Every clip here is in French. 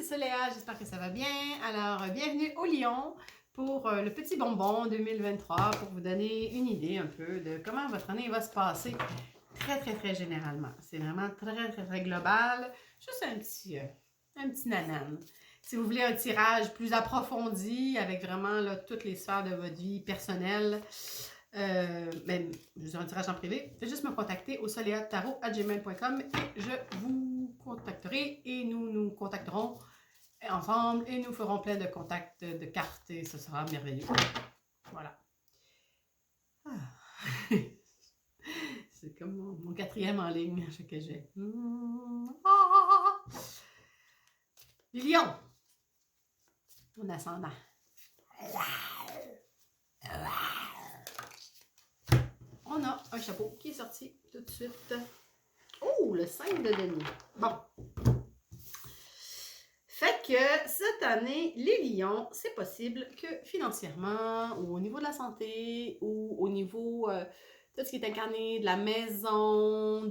c'est Léa, j'espère que ça va bien. Alors, bienvenue au Lion pour le petit bonbon 2023 pour vous donner une idée un peu de comment votre année va se passer très généralement. C'est vraiment très global. Juste un petit nanan. Si vous voulez un tirage plus approfondi avec vraiment là, toutes les sphères de votre vie personnelle, même, je veux dire un tirage en privé, faites juste me contacter au soleatarot@gmail.com et je vous contacterai et nous nous contacterons ensemble et nous ferons plein de contacts de cartes et ce sera merveilleux. Voilà. Ah. C'est comme mon quatrième en ligne que j'ai. Lion, mon ascendant. On a un chapeau qui est sorti tout de suite. Oh, le 5 de denier. Bon. Fait que cette année, les lions, c'est possible que financièrement, ou au niveau de la santé, ou au niveau de ce qui est incarné, de la maison,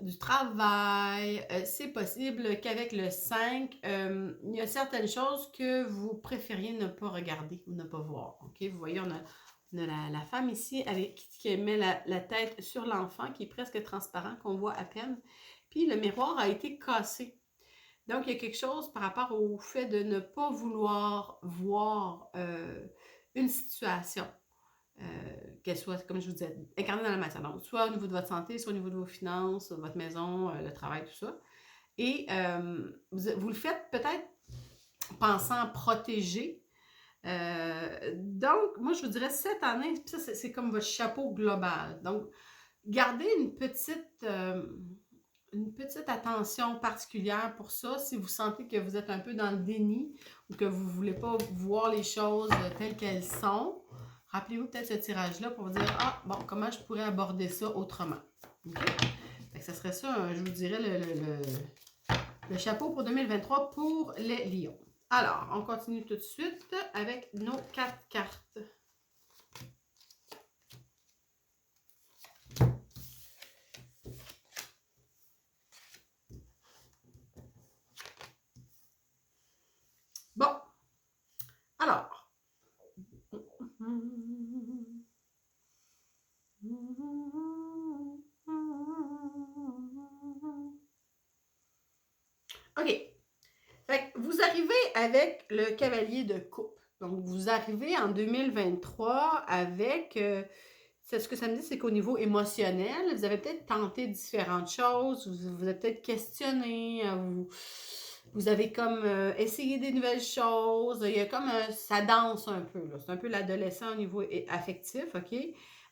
du travail, c'est possible qu'avec le 5, il y a certaines choses que vous préfériez ne pas regarder ou ne pas voir. Okay? Vous voyez, on a la femme ici avec, qui met la tête sur l'enfant, qui est presque transparent, qu'on voit à peine. Puis le miroir a été cassé. Donc, il y a quelque chose par rapport au fait de ne pas vouloir voir une situation, qu'elle soit, comme je vous disais, incarnée dans la matière. Donc, soit au niveau de votre santé, soit au niveau de vos finances, votre maison, le travail, tout ça. Et vous le faites peut-être pensant protéger. Donc, moi, je vous dirais, cette année, ça, c'est comme votre chapeau global. Donc, gardez une petite attention particulière pour ça si vous sentez que vous êtes un peu dans le déni ou que vous ne voulez pas voir les choses telles qu'elles sont. Rappelez-vous peut-être ce tirage-là pour vous dire « Ah, bon, comment je pourrais aborder ça autrement? » Okay? Fait que ça serait ça, je vous dirais, le chapeau pour 2023 pour les lions. Alors, on continue tout de suite avec nos 4 cartes. Bon. Alors. OK. Fait que vous arrivez avec le cavalier de coupe. Donc, vous arrivez en 2023 avec... ce que ça me dit, c'est qu'au niveau émotionnel, vous avez peut-être tenté différentes choses, vous avez peut-être questionné, vous avez comme essayé des nouvelles choses. Il y a comme ça danse un peu. C'est un peu l'adolescent au niveau affectif, OK?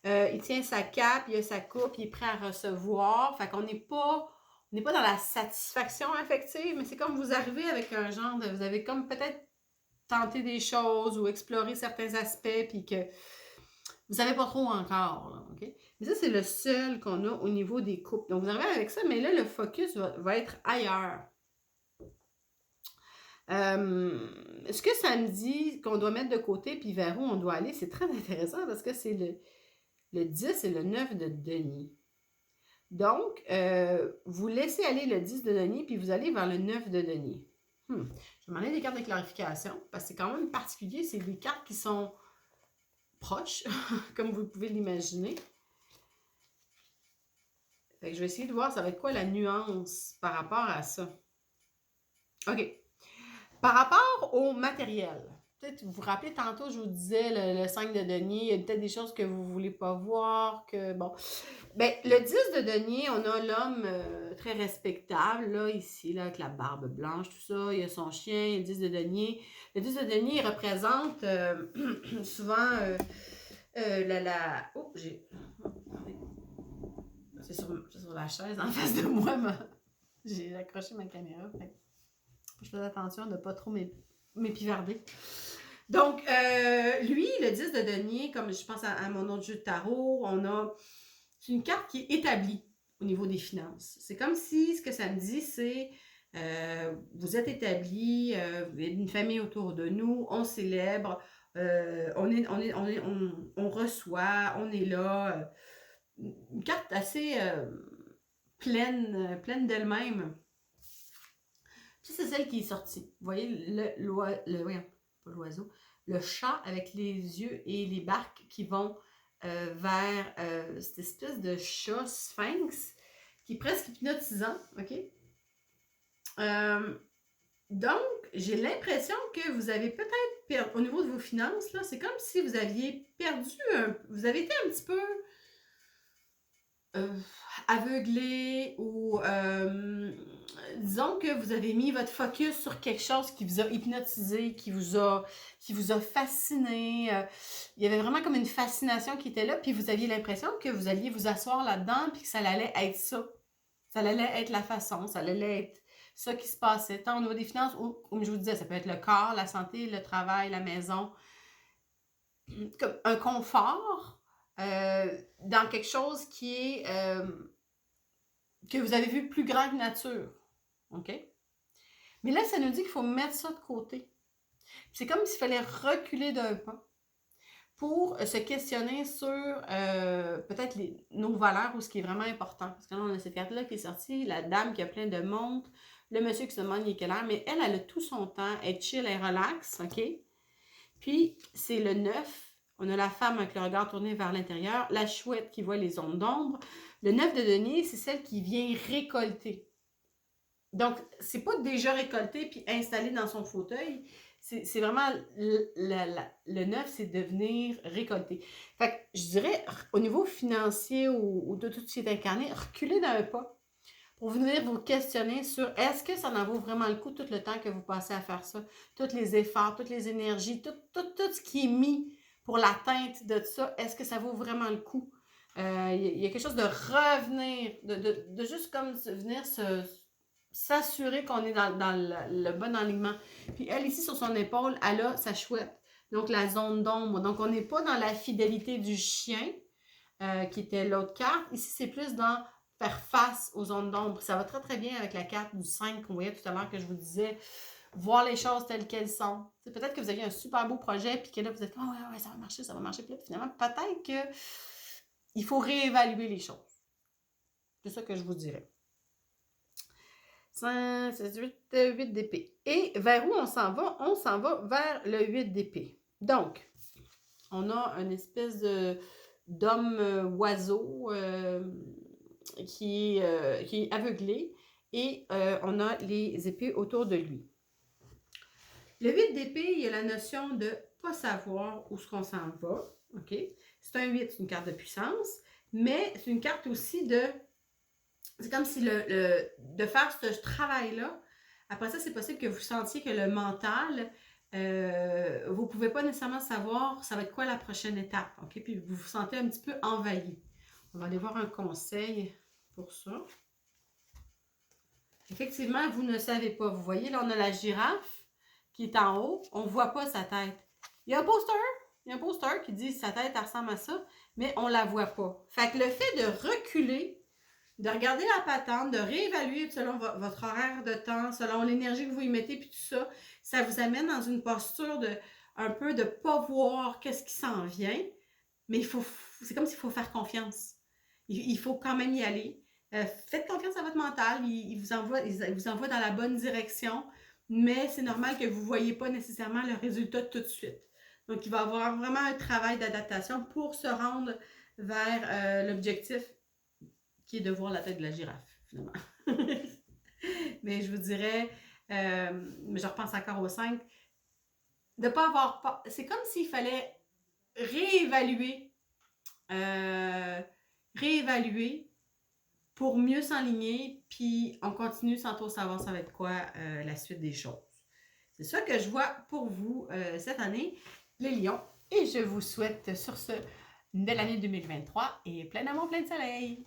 Il tient sa cape, il a sa coupe, il est prêt à recevoir. Fait qu'on n'est pas dans la satisfaction affective, mais c'est comme vous arrivez avec un genre de... Vous avez comme peut-être tenté des choses ou exploré certains aspects, puis que vous savez pas trop encore, là, OK? Mais ça, c'est le seul qu'on a au niveau des couples. Donc, vous arrivez avec ça, mais là, le focus va être ailleurs. Ce que ça me dit qu'on doit mettre de côté, puis vers où on doit aller, c'est très intéressant parce que c'est le 10 et le 9 de denier. Donc, vous laissez aller le 10 de denier, puis vous allez vers le 9 de denier. Je vais demander des cartes de clarification, parce que c'est quand même particulier. C'est des cartes qui sont proches, comme vous pouvez l'imaginer. Fait que je vais essayer de voir ça va être quoi la nuance par rapport à ça. OK. Par rapport au matériel, peut-être vous vous rappelez tantôt, je vous disais le 5 de denier, il y a peut-être des choses que vous ne voulez pas voir, que bon. Ben, le 10 de denier, on a l'homme très respectable, là, ici, là, avec la barbe blanche, tout ça. Il y a son chien, il y a le 10 de denier. Le 10 de denier, il représente souvent Oh, j'ai... C'est sur la chaise en face de moi, j'ai accroché ma caméra. Fait. Je fais attention de ne pas trop m'épivarder. Donc, lui, le 10 de denier, comme je pense à mon autre jeu de tarot, c'est une carte qui est établie au niveau des finances. C'est comme si ce que ça me dit, c'est vous êtes établi, il y a une famille autour de nous, on célèbre, on reçoit, on est là. Une carte assez pleine d'elle-même. Ça, c'est celle qui est sortie. Vous voyez voyons, pas l'oiseau, le chat avec les yeux et les barques qui vont vers cette espèce de chat sphinx qui est presque hypnotisant, ok? Donc, j'ai l'impression que vous avez peut-être perdu, au niveau de vos finances, là, c'est comme si vous aviez perdu, vous avez été un petit peu aveuglé ou disons que vous avez mis votre focus sur quelque chose qui vous a hypnotisé, qui vous a fasciné. Il y avait vraiment comme une fascination qui était là, puis vous aviez l'impression que vous alliez vous asseoir là-dedans, puis que ça allait être ça. Ça allait être la façon, ça allait être ça qui se passait, tant au niveau des finances, ou comme je vous disais, ça peut être le corps, la santé, le travail, la maison, comme un confort dans quelque chose qui est que vous avez vu plus grand que nature. OK? Mais là, ça nous dit qu'il faut mettre ça de côté. C'est comme s'il fallait reculer d'un pas pour se questionner sur peut-être nos valeurs ou ce qui est vraiment important. Parce que là, on a cette carte-là qui est sortie, la dame qui a plein de montres, le monsieur qui se demande il est quelle heure, mais elle a tout son temps, elle chill, elle relaxe, OK? Puis, c'est le 9. On a la femme avec le regard tourné vers l'intérieur, la chouette qui voit les ondes d'ombre. Le 9 de denier, c'est celle qui vient récolter. Donc, c'est pas déjà récolté puis installé dans son fauteuil. C'est vraiment le 9, c'est de venir récolter. Fait que je dirais, au niveau financier ou de tout ce qui est incarné, reculez d'un pas pour venir vous questionner sur est-ce que ça en vaut vraiment le coup tout le temps que vous passez à faire ça, tous les efforts, toutes les énergies, tout ce qui est mis pour l'atteinte de ça, est-ce que ça vaut vraiment le coup? Il y a quelque chose de revenir, de juste comme venir s'assurer qu'on est dans le bon alignement. Puis elle, ici, sur son épaule, elle a sa chouette. Donc, la zone d'ombre. Donc, on n'est pas dans la fidélité du chien, qui était l'autre carte. Ici, c'est plus dans faire face aux zones d'ombre. Ça va très, très bien avec la carte du 5 qu'on voyait tout à l'heure que je vous disais. Voir les choses telles qu'elles sont. Peut-être que vous aviez un super beau projet, puis que là, vous êtes « Oh, ouais, ça va marcher, ça va marcher. » Puis là, finalement, peut-être qu'il faut réévaluer les choses. C'est ça que je vous dirais. 5, 6, 8 d'épée. Et vers où on s'en va? On s'en va vers le 8 d'épée. Donc, on a une espèce d'homme oiseau qui est aveuglé et on a les épées autour de lui. Le 8 d'épée, il y a la notion de ne pas savoir où ce qu'on s'en va. OK? C'est un 8, c'est une carte de puissance, mais c'est une carte aussi de... C'est comme si de faire ce travail-là, après ça, c'est possible que vous sentiez que le mental, vous ne pouvez pas nécessairement savoir ça va être quoi la prochaine étape. OK? Puis vous vous sentez un petit peu envahi. On va aller voir un conseil pour ça. Effectivement, vous ne savez pas. Vous voyez, là, on a la girafe qui est en haut. On ne voit pas sa tête. Il y a un poster. Il y a un poster qui dit sa tête ressemble à ça, mais on ne la voit pas. Fait que le fait de reculer, de regarder la patente, de réévaluer selon votre horaire de temps, selon l'énergie que vous y mettez, puis tout ça, ça vous amène dans une posture un peu de ne pas voir qu'est-ce qui s'en vient, mais c'est comme s'il faut faire confiance. Il faut quand même y aller. Faites confiance à votre mental, il vous envoie dans la bonne direction, mais c'est normal que vous ne voyez pas nécessairement le résultat tout de suite. Donc, il va y avoir vraiment un travail d'adaptation pour se rendre vers l'objectif qui est de voir la tête de la girafe, finalement. Mais je vous dirais, mais je repense encore au 5, de ne pas avoir peur. C'est comme s'il fallait réévaluer pour mieux s'enligner, puis on continue sans trop savoir ça va être quoi la suite des choses. C'est ça que je vois pour vous cette année, les lions. Et je vous souhaite sur ce une belle année 2023 et plein d'amour, plein de soleil.